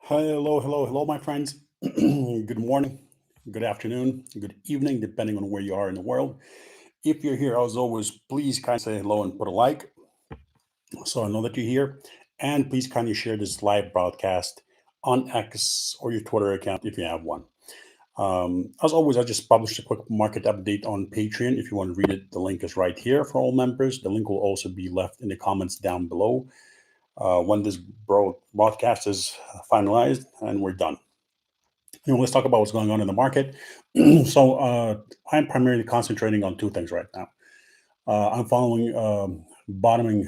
Hello, my friends. Good morning, good afternoon, good evening, depending on where you are in the world. If you're here, as always, please kind of say hello and put a like so I know that you're here. And please kindly share this live broadcast on X or your Twitter account if you have one. As always, I just published a quick market update on Patreon. If you want to read it, the link is right here for all members. The link will also be left in the comments down below when this broadcast is finalized and we're done. Let's talk about what's going on in the market. I'm primarily concentrating on two things right now. I'm following bottoming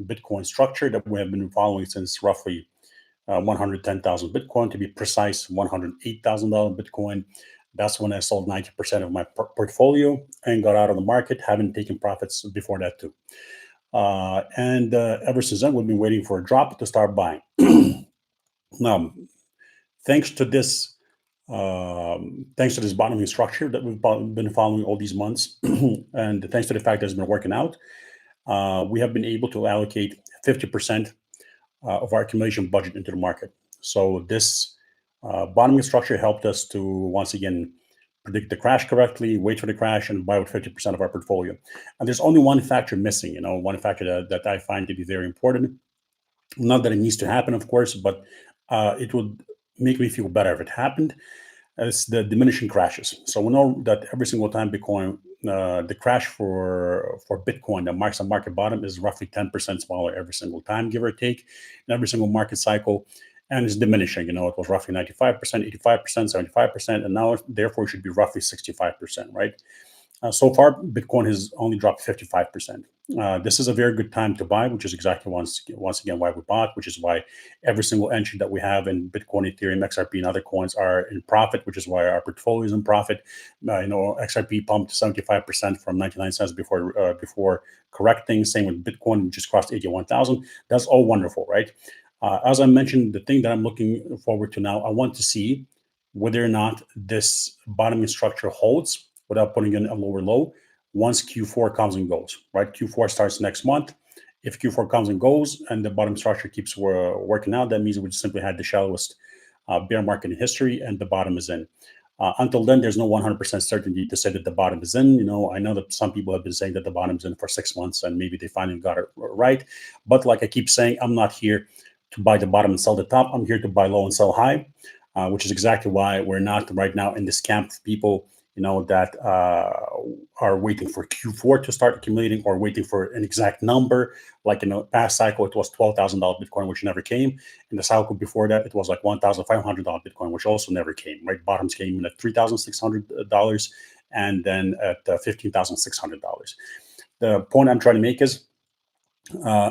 Bitcoin structure that we have been following since roughly 110,000 Bitcoin, to be precise, $108,000 Bitcoin. That's when I sold 90% of my portfolio and got out of the market, having taken profits before that too. And ever since then, we've been waiting for a drop to start buying. Now, thanks to this bottoming structure that we've been following all these months, and thanks to the fact that it's been working out, we have been able to allocate 50% of our accumulation budget into the market. So this bottoming structure helped us to once again predict the crash correctly, wait for the crash, and buy with 50% of our portfolio. And there's only one factor missing, one factor that I find to be very important. Not that it needs to happen, of course, but it would make me feel better if it happened. It's the diminishing crashes. So we know that every single time the crash for Bitcoin that marks the market bottom is roughly 10% smaller every single time, give or take, in every single market cycle, and it's diminishing. It was roughly 95%, 85%, 75%, and now therefore it should be roughly 65%, right? So far, Bitcoin has only dropped 55%. This is a very good time to buy, which is exactly once again why we bought, which is why every single entry that we have in Bitcoin, Ethereum, XRP, and other coins are in profit, which is why our portfolio is in profit. XRP pumped 75% from 99 cents before correcting. Same with Bitcoin, which just crossed 81,000. That's all wonderful, right? As I mentioned, the thing that I'm looking forward to now, I want to see whether or not this bottoming structure holds without putting in a lower low once Q4 comes and goes, right? Q4 starts next month. If Q4 comes and goes and the bottom structure keeps working out, that means we just simply had the shallowest bear market in history and the bottom is in. Until then, there's no 100% certainty to say that the bottom is in. I know that some people have been saying that the bottom's in for 6 months and maybe they finally got it right. But like I keep saying, I'm not here to buy the bottom and sell the top. I'm here to buy low and sell high, which is exactly why we're not right now in this camp of people that are waiting for Q4 to start accumulating or waiting for an exact number. Like in the past cycle, it was $12,000 Bitcoin, which never came. In the cycle before that, it was like $1,500 Bitcoin, which also never came, right? Bottoms came in at $3,600 and then at $15,600. The point I'm trying to make is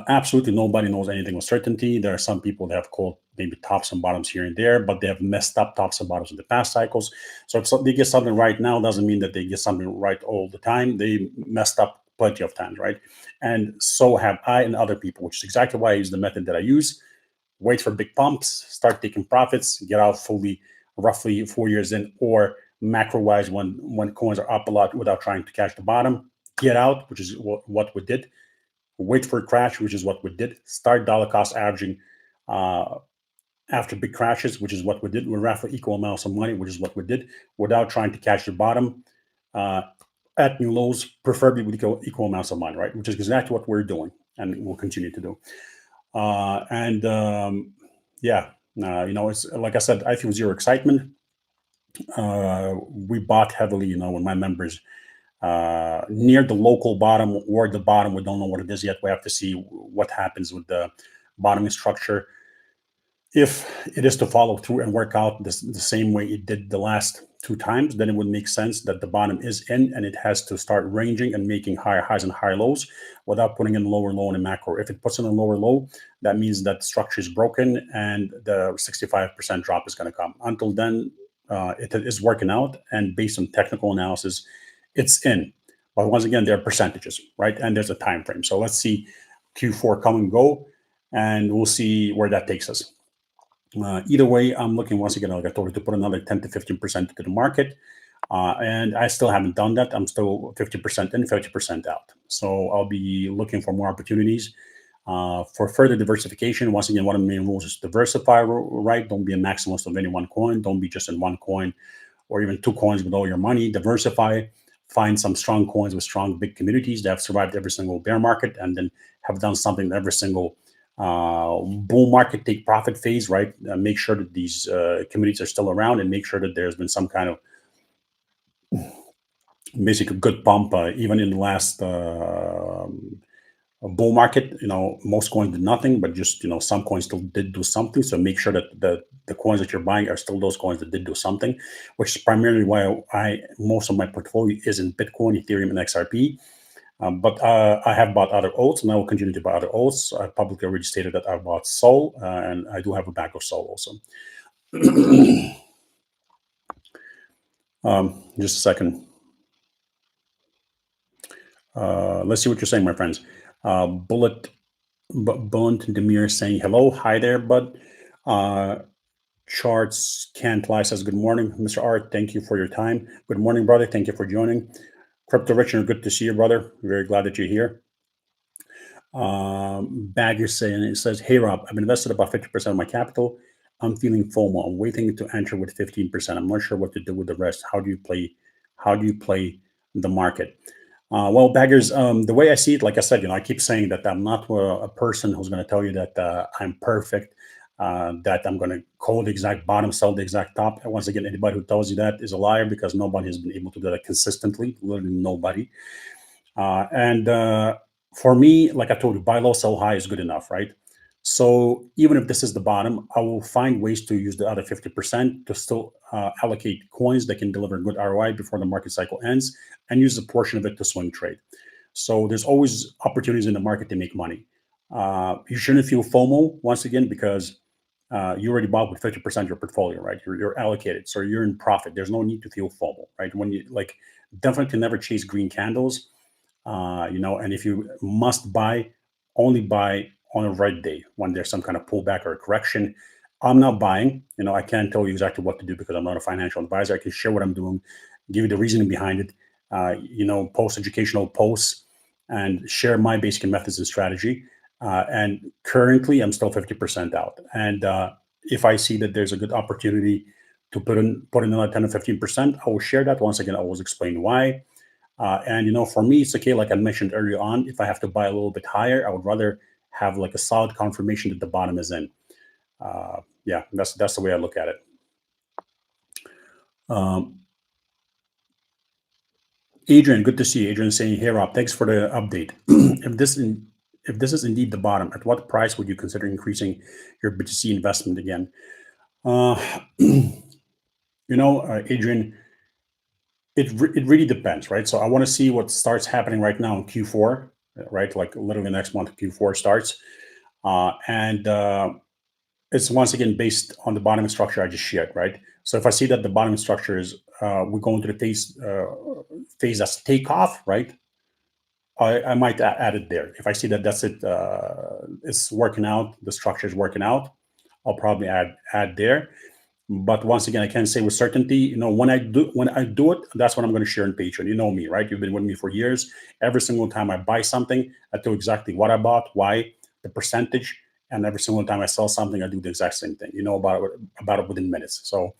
absolutely nobody knows anything with certainty. There are some people that have called maybe tops and bottoms here and there, but they have messed up tops and bottoms in the past cycles. So if they get something right now, doesn't mean that they get something right all the time. They messed up plenty of times, right? And so have I and other people, which is exactly why I use the method that I use. Wait for big pumps, start taking profits, get out fully roughly 4 years in, or macro-wise when coins are up a lot without trying to catch the bottom. Get out, which is what we did. Wait for a crash, which is what we did. Start dollar cost averaging after big crashes, which is what we did. We ran for equal amounts of money, which is what we did, without trying to catch the bottom at new lows, preferably with equal amounts of money, right? Which is exactly what we're doing and we'll continue to do. It's like I said, I feel zero excitement. We bought heavily, when my members near the local bottom or the bottom. We don't know what it is yet. We have to see what happens with the bottoming structure. If it is to follow through and work out the same way it did the last 2 times, then it would make sense that the bottom is in and it has to start ranging and making higher highs and higher lows without putting in lower low in a macro. If it puts in a lower low, that means that the structure is broken and the 65% drop is going to come. Until then, it is working out, and based on technical analysis, it's in. But once again, there are percentages, right? And there's a time frame. So let's see Q4 come and go, and we'll see where that takes us. Either way, I'm looking once again, like I told you, to put another 10 to 15% into the market. And I still haven't done that. I'm still 50% in, 50% out. So I'll be looking for more opportunities For further diversification, once again, one of the main rules is diversify, right? Don't be a maximalist of any one coin. Don't be just in one coin or even two coins with all your money. Diversify, find some strong coins with strong big communities that have survived every single bear market and then have done something in every single bull market take profit phase, right? Make sure that these communities are still around and make sure that there's been some kind of basically good pump, even in the last bull market. Most coins did nothing, but just some coins still did do something. So make sure that the coins that you're buying are still those coins that did do something, which is primarily why most of my portfolio is in Bitcoin, Ethereum, and XRP. But I have bought other alts, and I will continue to buy other alts. I publicly already stated that I bought Sol, and I do have a bag of Sol also. Just a second. Let's see what you're saying, my friends. Bullet Demir saying hello. Hi there, bud. Charts Can't Lie says good morning. Mr. Art, thank you for your time. Good morning, brother. Thank you for joining. Crypto Richard, good to see you, brother. Very glad that you're here. Bagger saying, it says, hey, Rob, I've invested about 50% of my capital. I'm feeling FOMO. I'm waiting to enter with 15%. I'm not sure what to do with the rest. How do you play the market? Well, Baggers, the way I see it, like I said, I keep saying that I'm not a person who's going to tell you that I'm perfect, that I'm going to call the exact bottom, sell the exact top. And once again, anybody who tells you that is a liar because nobody has been able to do that consistently, literally nobody. For me, like I told you, buy low, sell high is good enough, right? So even if this is the bottom, I will find ways to use the other 50% to still allocate coins that can deliver good ROI before the market cycle ends and use a portion of it to swing trade. So there's always opportunities in the market to make money. You shouldn't feel FOMO, once again, because you already bought with 50% of your portfolio, right? You're allocated, so you're in profit. There's no need to feel FOMO, right? When you definitely never chase green candles. And if you must buy, only buy on a right day when there's some kind of pullback or a correction. I'm not buying. I can't tell you exactly what to do because I'm not a financial advisor. I can share what I'm doing, give you the reasoning behind it, post educational posts and share my basic methods and strategy. And currently, I'm still 50% out. And if I see that there's a good opportunity to put in another 10 or 15%, I will share that. Once again, I will explain why. For me, it's okay. Like I mentioned earlier on, if I have to buy a little bit higher, I would rather have like a solid confirmation that the bottom is in. That's the way I look at it. Adrian, good to see you. Adrian saying, "Hey Rob, thanks for the update. if this is indeed the bottom, at what price would you consider increasing your BTC investment again?" Adrian, it really depends, right? So I want to see what starts happening right now in Q4, right? Like literally next month, Q4 starts. It's once again based on the bottom structure I just shared, right? So if I see that the bottom structure is, we go into the phase that's takeoff, right? I might add it there. If I see that that's it, it's working out, the structure is working out, I'll probably add there. But once again, I can't say with certainty. When I do it, that's what I'm going to share on Patreon. You know me, right? You've been with me for years. Every single time I buy something, I tell exactly what I bought, why, the percentage, and every single time I sell something, I do the exact same thing. You know about it within minutes. So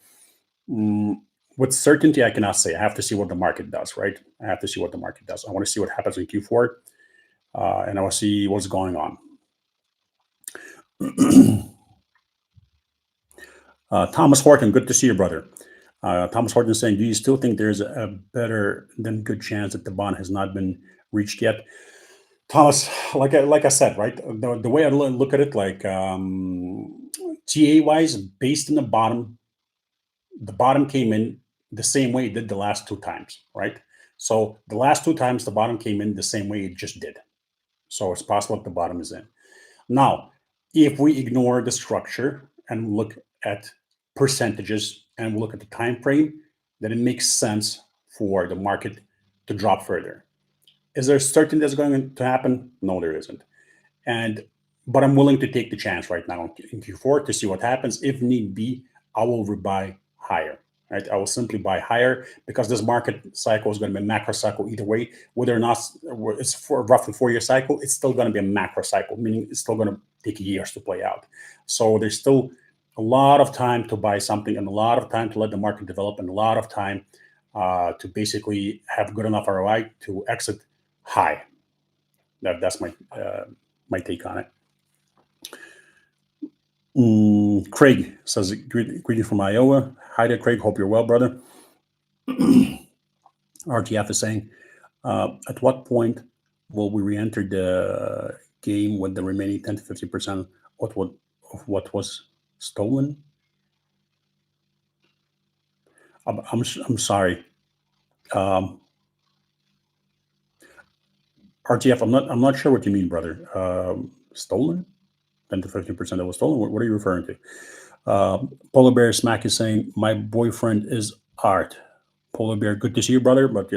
with certainty, I cannot say. I have to see what the market does, right? I have to see what the market does. I want to see what happens in Q4, and I want to see what's going on. Thomas Horton, good to see you, brother. Thomas Horton is saying, do you still think there's a better than good chance that the bond has not been reached yet? Thomas, like I said, right? The way I look at it, like TA wise, based on the bottom came in the same way it did the last two times, right? So the last two times the bottom came in the same way it just did. So it's possible that the bottom is in. Now, if we ignore the structure and look at percentages and look at the time frame, then it makes sense for the market to drop further. Is there certainty that's going to happen? No, there isn't. But I'm willing to take the chance right now in Q4 to see what happens. If need be, I will rebuy higher. right? I will simply buy higher because this market cycle is going to be a macro cycle either way. Whether or not it's for roughly 4-year cycle, it's still going to be a macro cycle, meaning it's still going to take years to play out. So there's still a lot of time to buy something and a lot of time to let the market develop and a lot of time to basically have good enough ROI to exit high. That's my take on it. Craig says, greeting from Iowa. Hi there, Craig. Hope you're well, brother. RTF is saying, at what point will we re-enter the game with the remaining 10 to 50% of what was stolen? I'm sorry. RTF, I'm not sure what you mean, brother. Stolen? 10 to 15% that was stolen? What are you referring to? Polar Bear Smack is saying, my boyfriend is Art. Polar Bear, good to see you, brother. But,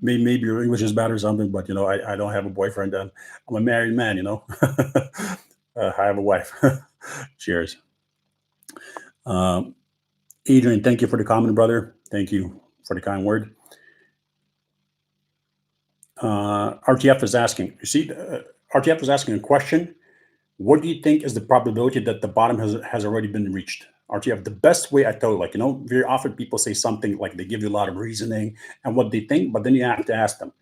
maybe your English is bad or something. But, I don't have a boyfriend. I'm a married man, I have a wife. Cheers. Adrian, thank you for the comment, brother. Thank you for the kind word. RTF is asking, RTF is asking a question. What do you think is the probability that the bottom has already been reached? RTF, the best way I tell you, very often people say something like they give you a lot of reasoning and what they think, but then you have to ask them,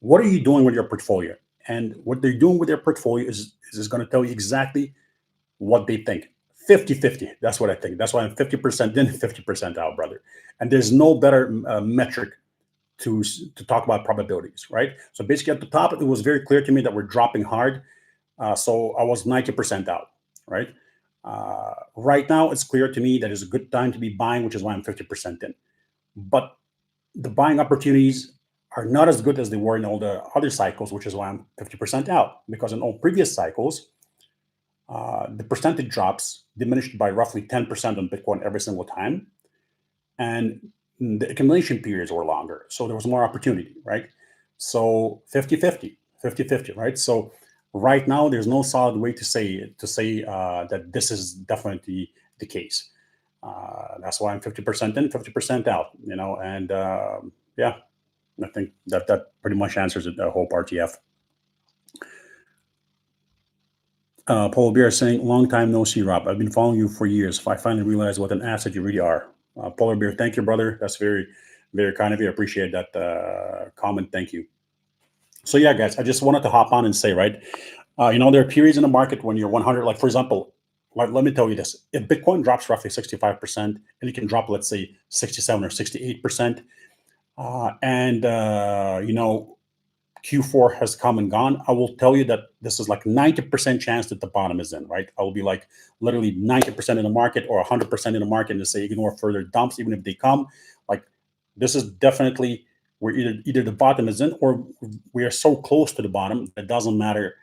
what are you doing with your portfolio? And what they're doing with their portfolio is going to tell you exactly what they think. 50-50. That's what I think. That's why I'm 50% in, 50% out, brother. And there's no better metric to talk about probabilities, right? So basically at the top, it was very clear to me that we're dropping hard. So I was 90% out, right? Right now, it's clear to me that it's a good time to be buying, which is why I'm 50% in. But the buying opportunities are not as good as they were in all the other cycles, which is why I'm 50% out. Because in all previous cycles, the percentage drops diminished by roughly 10% on Bitcoin every single time. And the accumulation periods were longer. So there was more opportunity, right? So 50-50, right? So right now, there's no solid way to say that this is definitely the case. That's why I'm 50% in, 50% out, and yeah, I think that pretty much answers it. I hope, RTF. Polar Bear is saying, long time no see, Rob. I've been following you for years. I finally realized what an asset you really are. Polar Bear, thank you, brother. That's very, very kind of you. I appreciate that comment. Thank you. So yeah, guys, I just wanted to hop on and say, right, there are periods in the market when you're 100. Like, for example, let me tell you this: if Bitcoin drops roughly 65%, and it can drop, let's say, 67 or 68%, and Q4 has come and gone, I will tell you that this is like 90% chance that the bottom is in, right? I will be like literally 90% in the market or 100% in the market and say ignore further dumps, even if they come. Like, this is definitely where either the bottom is in or we are so close to the bottom, it doesn't matter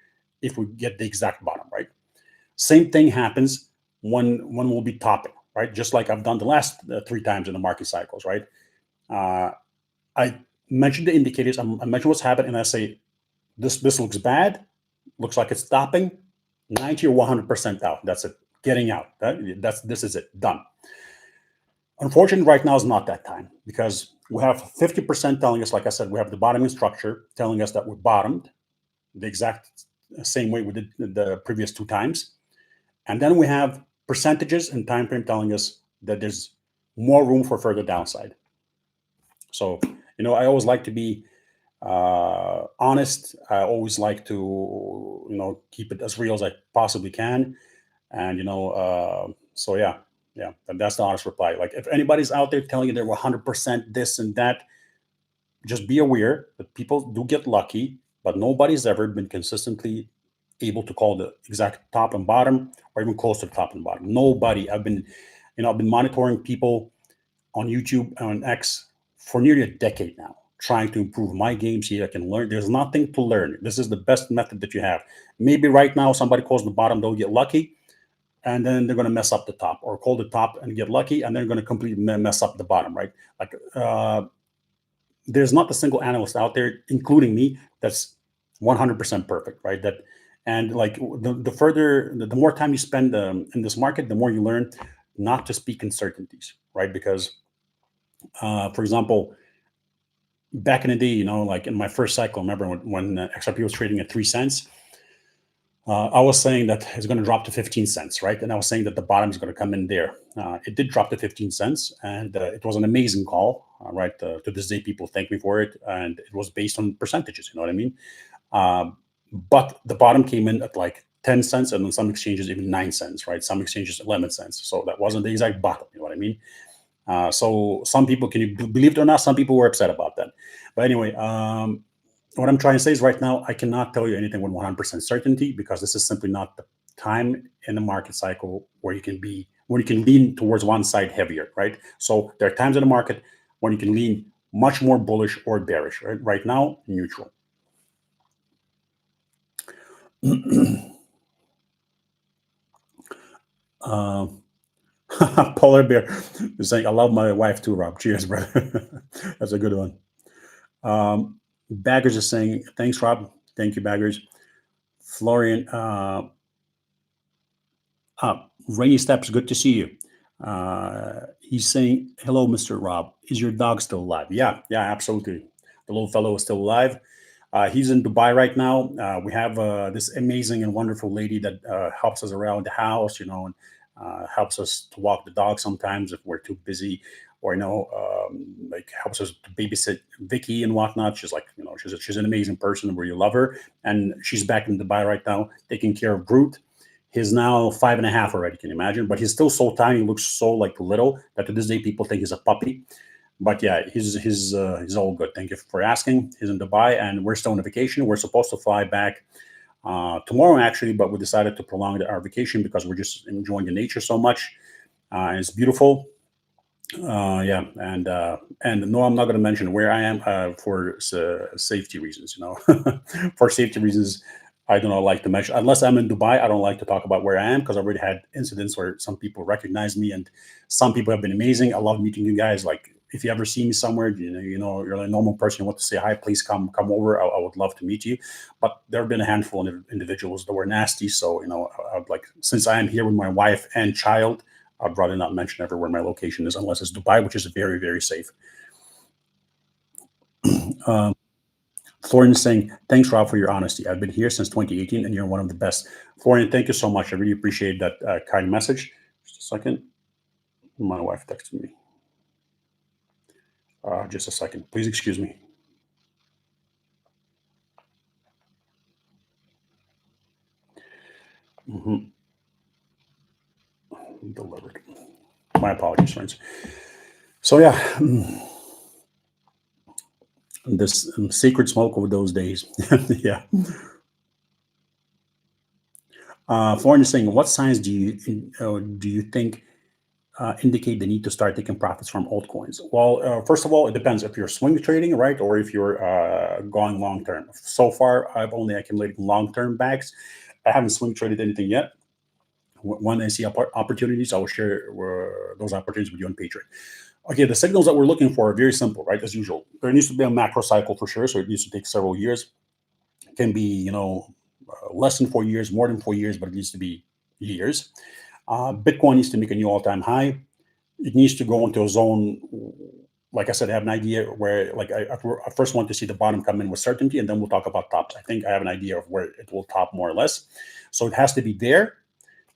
if we get the exact bottom, right? Same thing happens when we'll be topping, right? Just like I've done the last 3 times in the market cycles, right? I mention the indicators. I mention what's happening, and I say, this looks bad, looks like it's stopping, 90 or 100% out. That's it. Getting out. This is it. Done. Unfortunately, right now is not that time because we have 50% telling us, like I said, we have the bottoming structure telling us that we're bottomed the exact same way we did the previous 2 times. And then we have percentages and time frame telling us that there's more room for further downside. So, I always like to be honest. I always like to, keep it as real as I possibly can. And, so yeah, that's the honest reply. Like, if anybody's out there telling you they're 100% this and that, just be aware that people do get lucky, but nobody's ever been consistently able to call the exact top and bottom or even close to the top and bottom. Nobody. I've been monitoring people on YouTube and on X for nearly a decade now, trying to improve my game so I can learn. There's nothing to learn. This is the best method that you have. Maybe right now somebody calls the bottom, they'll get lucky, and then they're going to mess up the top, or call the top and get lucky, and they're going to completely mess up the bottom, right? Like, there's not a single analyst out there, including me, that's 100% perfect, right? And like the more time you spend in this market, the more you learn not to speak in certainties, right? Because For example, back in the day, like in my first cycle, remember when XRP was trading at 3 cents, I was saying that it's going to drop to 15 cents, right? And I was saying that the bottom is going to come in there. It did drop to 15 cents, and it was an amazing call, right? To this day, people thank me for it, and it was based on percentages, you know what I mean? But the bottom came in at like 10 cents, and on some exchanges, even 9 cents, right? Some exchanges, 11 cents. So that wasn't the exact bottom, you know what I mean? So some people, can you believe it or not, some people were upset about that. But anyway, what I'm trying to say is right now, I cannot tell you anything with 100% certainty because this is simply not the time in the market cycle where you can lean towards one side heavier, right? So there are times in the market when you can lean much more bullish or bearish, right? Right now, neutral. Polar bear is saying, I love my wife too, Rob. Cheers, brother. That's a good one. Baggers is saying, thanks, Rob. Thank you, Baggers. Florian, Rainy Steps, good to see you. He's saying, hello, Mr. Rob. Is your dog still alive? Yeah, absolutely. The little fellow is still alive. He's in Dubai right now. We have this amazing and wonderful lady that helps us around the house, and helps us to walk the dog sometimes if we're too busy, or like helps us to babysit Vicky and whatnot. She's like, she's an amazing person where you love her, and she's back in Dubai right now taking care of Groot. He's now 5.5 already. Can you imagine? But he's still so tiny. He looks so like little that to this day people think he's a puppy. But yeah, he's all good. Thank you for asking. He's in Dubai, and we're still on vacation. We're supposed to fly back tomorrow, actually, but we decided to prolong our vacation because we're just enjoying the nature so much. It's beautiful. Yeah, and no, I'm not going to mention where I am for safety reasons. For safety reasons, I do not like to mention unless I'm in Dubai. I don't like to talk about where I am because I've already had incidents where some people recognize me, and some people have been amazing. I love meeting you guys. Like if you ever see me somewhere, you're a normal person, you want to say hi, please come over. I would love to meet you. But there have been a handful of individuals that were nasty. So I'd like, since I am here with my wife and child, I'd rather not mention ever where my location is unless it's Dubai, which is very, very safe. Florian is saying, thanks, Rob, for your honesty. I've been here since 2018, and you're one of the best. Florian, thank you so much. I really appreciate that kind message. Just a second. My wife texted me. Just a second. Please excuse me. Delivered. My apologies, friends. So yeah, this sacred smoke of those days. Yeah. Florian is saying, what signs do you think indicate the need to start taking profits from altcoins? Well, first of all, it depends if you're swing trading, right, or if you're going long term. So far, I've only accumulated long term bags. I haven't swing traded anything yet. When I see opportunities, I will share those opportunities with you on Patreon. Okay, the signals that we're looking for are very simple, right? As usual, there needs to be a macro cycle for sure, so it needs to take several years. It can be, less than 4 years, more than 4 years, but it needs to be years. Bitcoin needs to make a new all-time high. It needs to go into a zone. Like I said, I have an idea where, like, I first want to see the bottom come in with certainty, and then we'll talk about tops. I think I have an idea of where it will top more or less. So it has to be there.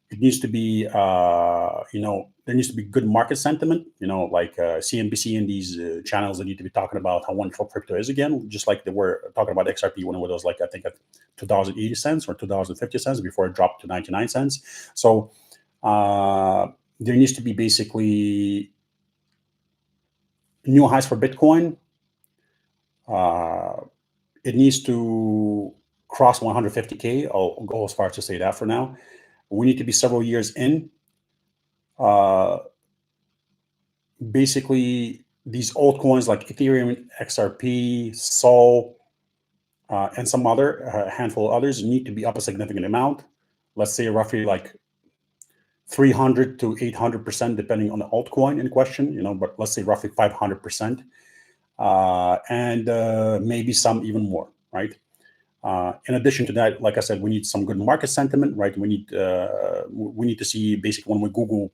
It needs to be, there needs to be good market sentiment, like CNBC and these channels that need to be talking about how wonderful crypto is again, just like they were talking about XRP when it was like, I think at $2.80 or $2.50 before it dropped to 99 cents. So there needs to be basically new highs for Bitcoin. It needs to cross 150K. I'll go as far as to say that for now. We need to be several years in. Basically, these altcoins like Ethereum, XRP, Sol, and some other handful of others need to be up a significant amount. Let's say roughly like 300 to 800%, depending on the altcoin in question. But let's say roughly 500%, and maybe some even more, right? In addition to that, like I said, we need some good market sentiment, right? We need to see basically when we Google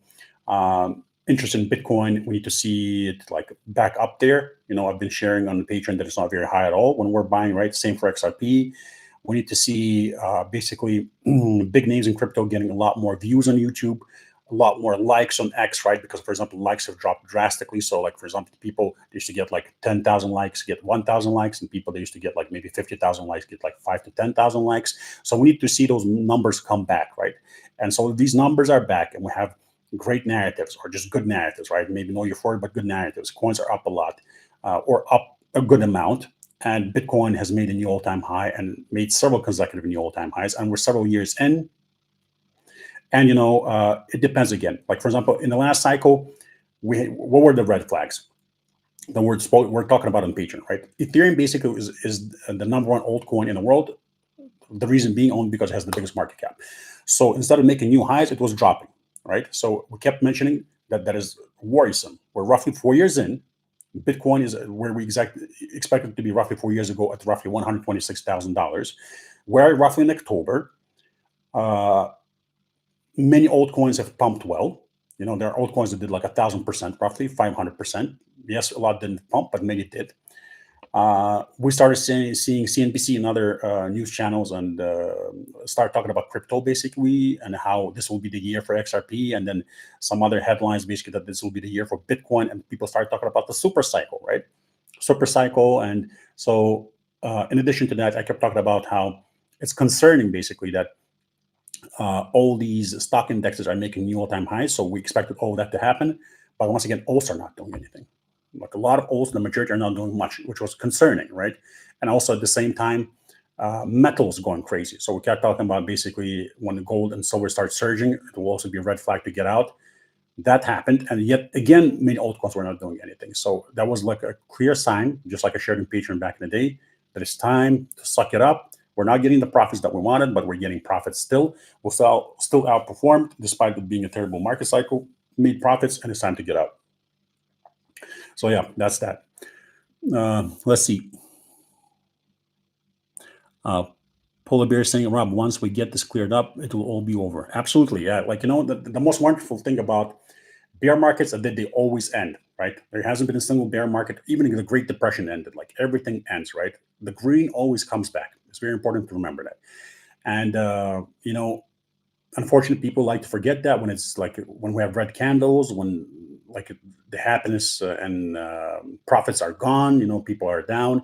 interested in Bitcoin, we need to see it like back up there. I've been sharing on the Patreon that it's not very high at all when we're buying, right? Same for XRP. We need to see basically big names in crypto getting a lot more views on YouTube, a lot more likes on X, right? Because, for example, likes have dropped drastically. So, like, for example, people used to get like 10,000 likes, get 1,000 likes, and people that used to get like maybe 50,000 likes get like 5 to 10,000 likes. So we need to see those numbers come back, right? And so these numbers are back, and we have great narratives or just good narratives, right? Maybe no euphoria, but good narratives. Coins are up a lot or up a good amount. And Bitcoin has made a new all-time high and made several consecutive new all-time highs. And we're several years in. And, it depends again. Like, for example, in the last cycle, what were the red flags? The we're talking about on Patreon, right? Ethereum basically is the number one altcoin in the world. The reason being only because it has the biggest market cap. So instead of making new highs, it was dropping, right? So we kept mentioning that is worrisome. We're roughly 4 years in. Bitcoin is where we expected to be roughly 4 years ago at roughly $126,000. We're roughly in October. Many altcoins have pumped well. There are altcoins that did like 1,000%, roughly 500%. Yes, a lot didn't pump, but many did. We started seeing CNBC and other news channels and start talking about crypto basically and how this will be the year for XRP, and then some other headlines basically that this will be the year for Bitcoin, and people started talking about the super cycle, right? Super cycle. And so in addition to that, I kept talking about how it's concerning basically that all these stock indexes are making new all-time highs. So we expected all that to happen. But once again, alts are not doing anything. Like a lot of alts, the majority are not doing much, which was concerning, right? And also at the same time, metals going crazy. So we kept talking about basically when the gold and silver start surging, it will also be a red flag to get out. That happened. And yet again, many altcoins were not doing anything. So that was like a clear sign, just like I shared in Patreon back in the day, that it's time to suck it up. We're not getting the profits that we wanted, but we're getting profits still. We'll still outperformed despite it being a terrible market cycle, made profits, and it's time to get out. So yeah, that's that. Let's see. Polar Bear saying, Rob, once we get this cleared up, it will all be over. Absolutely, yeah. Like, the most wonderful thing about bear markets is that they always end, right? There hasn't been a single bear market, even the Great Depression ended. Like, everything ends, right? The green always comes back. It's very important to remember that. And, unfortunately, people like to forget that when it's like when we have red candles, when like the happiness and profits are gone, people are down.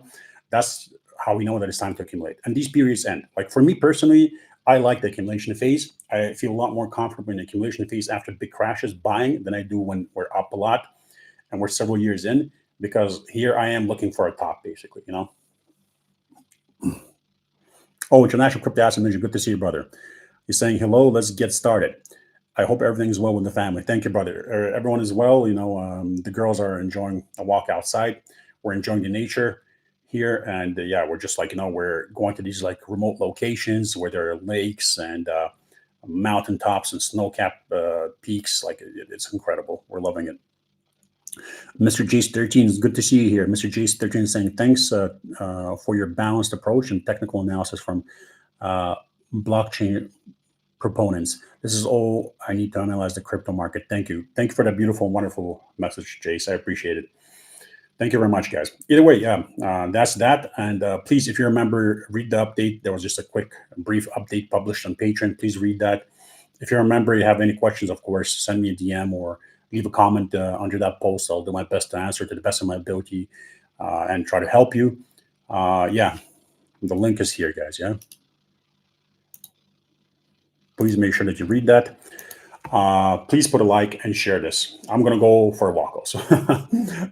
That's how we know that it's time to accumulate. And these periods end. Like for me personally, I like the accumulation phase. I feel a lot more comfortable in the accumulation phase after big crashes buying than I do when we're up a lot and we're several years in, because here I am looking for a top basically, Oh, International Crypto Asset Manager, good to see you, brother. He's saying, hello, let's get started. I hope everything's well with the family. Thank you, brother. Everyone is well. The girls are enjoying a walk outside. We're enjoying the nature here. And we're just like, we're going to these like remote locations where there are lakes and mountaintops and snow-capped peaks. Like it's incredible. We're loving it. Mr. Jace13, it's good to see you here. Mr. Jace13 is saying, thanks for your balanced approach and technical analysis from blockchain proponents. This is all I need to analyze the crypto market. Thank you. Thank you for that beautiful, wonderful message, Jace. I appreciate it. Thank you very much, guys. Either way, that's that. And please, if you remember, read the update. There was just a quick, brief update published on Patreon. Please read that. If you remember, you have any questions, of course, send me a DM or leave a comment under that post. I'll do my best to answer to the best of my ability and try to help you. The link is here, guys. Yeah. Please make sure that you read that. Please put a like and share this. I'm going to go for a walk also.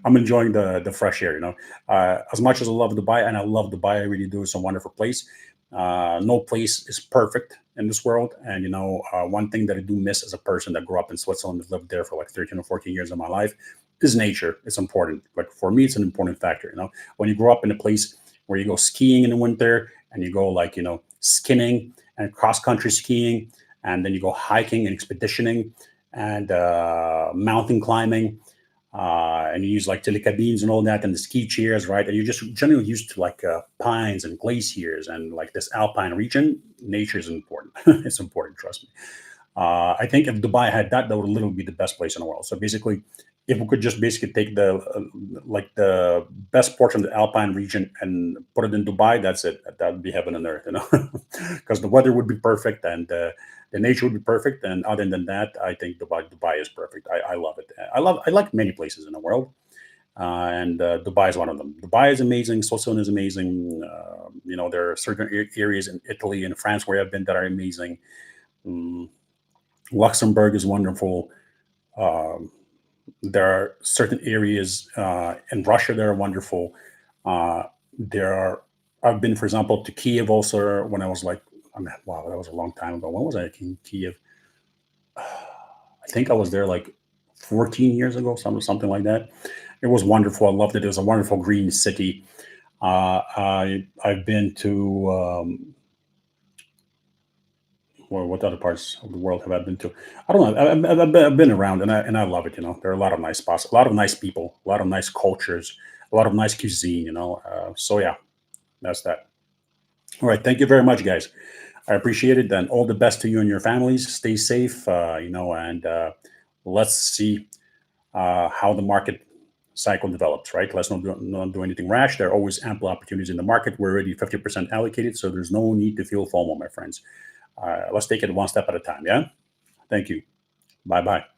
I'm enjoying the fresh air, as much as I love Dubai, and I love Dubai, I really do. It's a wonderful place. No place is perfect in this world. And, one thing that I do miss as a person that grew up in Switzerland, that lived there for like 13 or 14 years of my life, is nature. It's important. Like for me, it's an important factor. When you grow up in a place where you go skiing in the winter and you go like, skinning and cross-country skiing, and then you go hiking and expeditioning and mountain climbing, and you use like telecabines and all that and the ski chairs, right? And you're just generally used to like pines and glaciers and like this alpine region. Nature is important. It's important, trust me. I think if Dubai had that, that would literally be the best place in the world. So basically, if we could just basically take the like the best portion of the Alpine region and put it in Dubai, that's it. That would be heaven and earth, you know, because the weather would be perfect and the nature would be perfect. And other than that, I think Dubai is perfect. I love it. I like many places in the world, and Dubai is one of them. Dubai is amazing. Switzerland is amazing. You know, there are certain areas in Italy and France where I've been that are amazing. Mm, Luxembourg is wonderful. Um, there are certain areas in Russia that are wonderful. Uh, there are. I've been, for example, to Kiev also when I was like, I mean, wow, that was a long time ago. When was I in Kiev? I think I was there like 14 years ago, something like that. It was wonderful. I loved it. It was a wonderful green city. I've been to well, what other parts of the world have I been to? I don't know. I've been around and I love it. You know, there are a lot of nice spots, a lot of nice people, a lot of nice cultures, a lot of nice cuisine. You know, so yeah, that's that. All right, thank you very much, guys. I appreciate it. And all the best to you and your families. Stay safe. You know, and let's see how the market cycle develops, right? Let's not do anything rash. There are always ample opportunities in the market. We're already 50% allocated, so there's no need to feel FOMO, my friends. Let's take it one step at a time, yeah? Thank you. Bye bye.